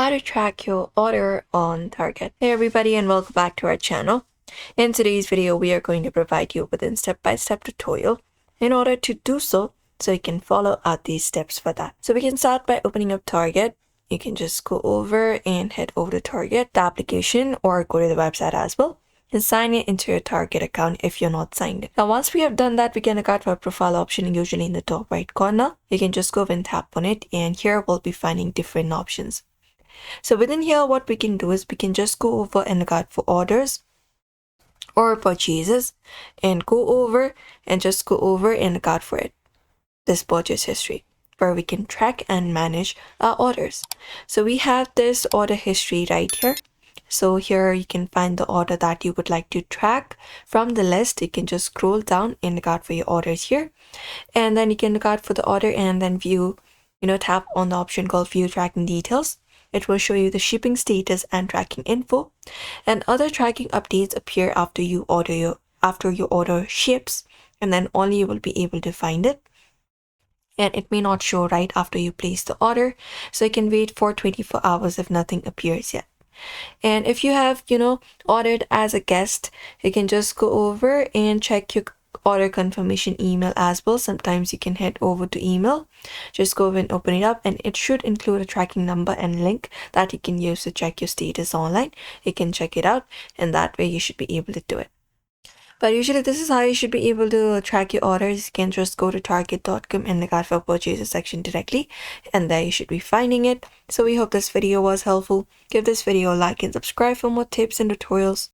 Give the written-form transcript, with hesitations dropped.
how to track your order on Target. Hey everybody, and welcome back to our channel. In today's video, we are going to provide you with a step-by-step tutorial in order to do so you can follow out these steps for that. So we can start by opening up Target. You can just go over and head over to Target, the application, or go to the website as well, and sign in into your Target account if you're not signed in. Now, once we have done that, we can look out for a profile option, usually in the top right corner. You can just go and tap on it, and here we'll be finding different options. So within here, what we can do is we can just go over and look out for orders or purchases, and go over and look out for it, this purchase history, where we can track and manage our orders. So we have this order history right here. So here you can find the order that you would like to track from the list. You can just scroll down and look out for your orders here, and then you can look out for the order and then view, tap on the option called view tracking details. It will show you the shipping status and tracking info, and other tracking updates appear after your order ships, and then only you will be able to find it. And it may not show right after you place the order, so you can wait for 24 hours if nothing appears yet. And if you have ordered as a guest, you can just go over and check your order confirmation email as well. Sometimes you can head over to email, just go over and open it up, and it should include a tracking number and link that you can use to check your status online. You can check it out, and that way you should be able to do it. But usually this is how you should be able to track your orders. You can just go to target.com and look out for purchases section directly, and there you should be finding it. So we hope this video was helpful. Give this video a like and subscribe for more tips and tutorials.